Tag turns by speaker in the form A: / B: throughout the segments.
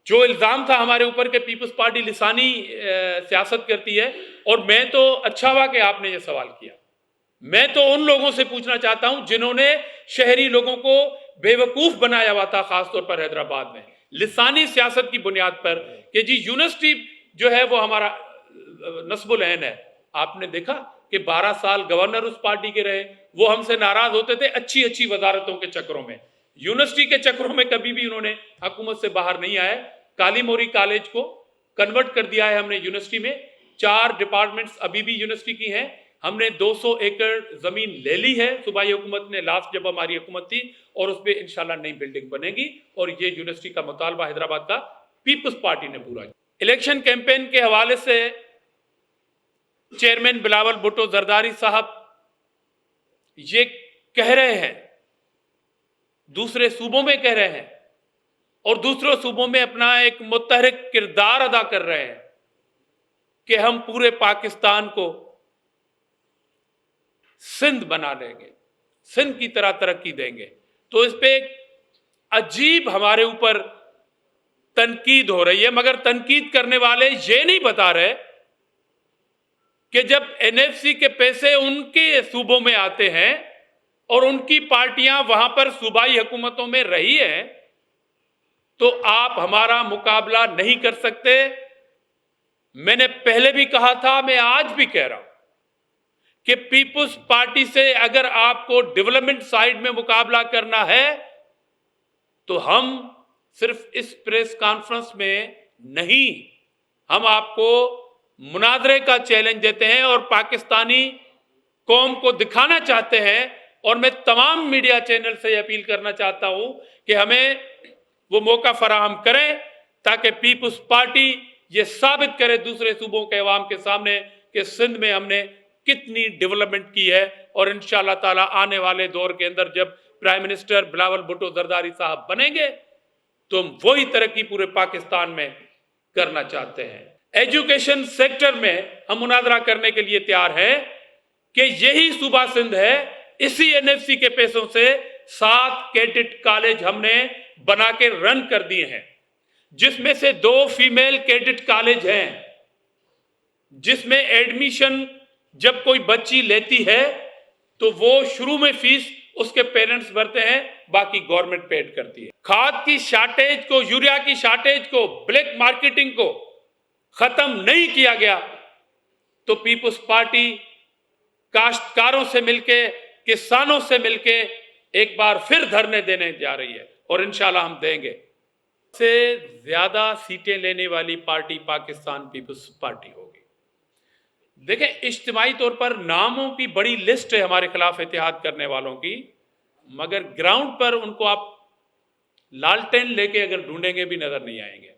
A: جو الزام تھا ہمارے اوپر کہ پیپلز پارٹی لسانی سیاست کرتی ہے، اور میں تو اچھا ہوا کہ آپ نے یہ سوال کیا. میں تو ان لوگوں سے پوچھنا چاہتا ہوں جنہوں نے شہری لوگوں کو بے وقوف بنایا ہوا تھا، خاص طور پر حیدرآباد میں لسانی سیاست کی بنیاد پر، کہ جی یونیورسٹی جو ہے وہ ہمارا نصب العین ہے. آپ نے دیکھا کہ 12 سال گورنر اس پارٹی کے رہے، وہ ہم سے ناراض ہوتے تھے اچھی اچھی وزارتوں کے چکروں میں، یونیورسٹی کے چکروں میں کبھی بھی انہوں نے حکومت سے باہر نہیں آئے. کالی موری کالج کو کنورٹ کر دیا ہے ہم نے یونیورسٹی میں، 4 ڈپارٹمنٹس ابھی بھی یونیورسٹی کی ہیں. ہم نے 200 ایکڑ زمین لے لی ہے صوبائی حکومت نے لاسٹ جب ہماری حکومت تھی، اور اس پہ انشاءاللہ نئی بلڈنگ بنے گی، اور یہ یونیورسٹی کا مطالبہ حیدرآباد کا پیپلز پارٹی نے پورا کیا. الیکشن کیمپین کے حوالے سے چیئرمین بلاول بھٹو زرداری صاحب یہ کہہ رہے ہیں، دوسرے صوبوں میں کہہ رہے ہیں، اور دوسرے صوبوں میں اپنا ایک متحرک کردار ادا کر رہے ہیں کہ ہم پورے پاکستان کو سندھ بنا لیں گے، سندھ کی طرح ترقی دیں گے. تو اس پہ ایک عجیب ہمارے اوپر تنقید ہو رہی ہے، مگر تنقید کرنے والے یہ نہیں بتا رہے کہ جب این ایف سی کے پیسے ان کے صوبوں میں آتے ہیں اور ان کی پارٹیاں وہاں پر صوبائی حکومتوں میں رہی ہیں، تو آپ ہمارا مقابلہ نہیں کر سکتے. میں نے پہلے بھی کہا تھا، میں آج بھی کہہ رہا ہوں کہ پیپلز پارٹی سے اگر آپ کو ڈیولپمنٹ سائیڈ میں مقابلہ کرنا ہے تو ہم صرف اس پریس کانفرنس میں نہیں، ہم آپ کو مناظرے کا چیلنج دیتے ہیں اور پاکستانی قوم کو دکھانا چاہتے ہیں. اور میں تمام میڈیا چینل سے اپیل کرنا چاہتا ہوں کہ ہمیں وہ موقع فراہم کریں تاکہ پیپلز پارٹی یہ ثابت کرے دوسرے صوبوں کے عوام کے سامنے کہ سندھ میں ہم نے کتنی ڈیولپمنٹ کی ہے. اور انشاءاللہ تعالیٰ آنے والے دور کے اندر جب پرائم منسٹر بلاول بھٹو زرداری صاحب بنیں گے تو ہم وہی ترقی پورے پاکستان میں کرنا چاہتے ہیں. ایجوکیشن سیکٹر میں ہم مناظرہ کرنے کے لیے تیار ہیں کہ یہی صوبہ سندھ ہے، اسی این ایف سی کے پیسوں سے 7 کیڈٹ کالج ہم نے بنا کے رن کر دیے ہیں، جس میں سے 2 فیمیل کیڈٹ کالج ہیں، جس میں ایڈمیشن جب کوئی بچی لیتی ہے تو وہ شروع میں فیس اس کے پیرنٹس بھرتے ہیں، باقی گورنمنٹ پیڈ کرتی ہے. کھاد کی شارٹیج کو، یوریا کی شارٹیج کو، بلیک مارکیٹنگ کو ختم نہیں کیا گیا تو پیپلز پارٹی کاشتکاروں سے مل کے، کسانوں سے مل کے ایک بار پھر دھرنے دینے جا رہی ہے، اور انشاءاللہ ہم دیں گے. سے زیادہ سیٹیں لینے والی پارٹی پاکستان پیپلز پارٹی ہوگی. دیکھیں، اجتماعی طور پر ناموں کی بڑی لسٹ ہے ہمارے خلاف اتحاد کرنے والوں کی، مگر گراؤنڈ پر ان کو آپ لالٹین لے کے اگر ڈھونڈیں گے بھی نظر نہیں آئیں گے.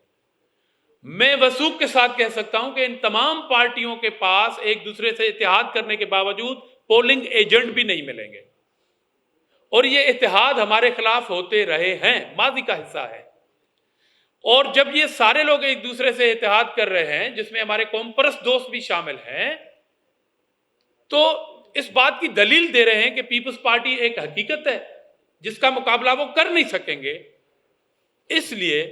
A: میں وثوق کے ساتھ کہہ سکتا ہوں کہ ان تمام پارٹیوں کے پاس ایک دوسرے سے اتحاد کرنے کے باوجود پولنگ ایجنٹ بھی نہیں ملیں گے، اور یہ اتحاد ہمارے خلاف ہوتے رہے ہیں، ماضی کا حصہ ہے. اور جب یہ سارے لوگ ایک دوسرے سے اتحاد کر رہے ہیں، جس میں ہمارے قوم پرست دوست بھی شامل ہیں، تو اس بات کی دلیل دے رہے ہیں کہ پیپلز پارٹی ایک حقیقت ہے جس کا مقابلہ وہ کر نہیں سکیں گے. اس لیے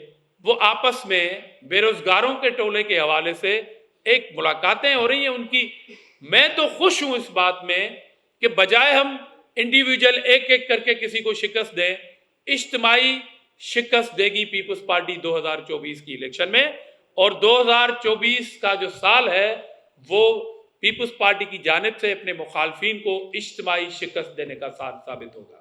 A: وہ آپس میں بے روزگاروں کے ٹولے کے حوالے سے ایک ملاقاتیں ہو رہی ہیں ان کی. میں تو خوش ہوں اس بات میں کہ بجائے ہم انڈیویجول ایک ایک کر کے کسی کو شکست دیں، اجتماعی شکست دے گی پیپلز پارٹی 2024 کی الیکشن میں. اور 2024 کا جو سال ہے وہ پیپلز پارٹی کی جانب سے اپنے مخالفین کو اجتماعی شکست دینے کا سال ثابت ہوگا.